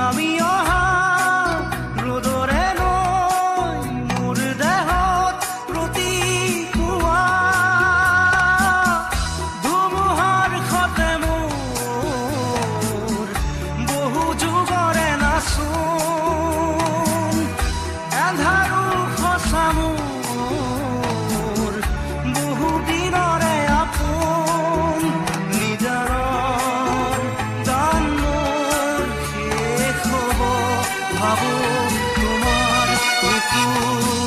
নামি অহা ৰ'দৰে নৈ মোৰ দেহত প্ৰতিপুৱা ধুমুহাৰ সতে মোৰ বহু যুগৰে নাচোন এন্ধাৰো সঁচা মোৰ বহু দিনৰে আপোন নিজাৰৰ গান মোৰ শেষ হ'ব ভাবো তোমাৰ কুকুৰ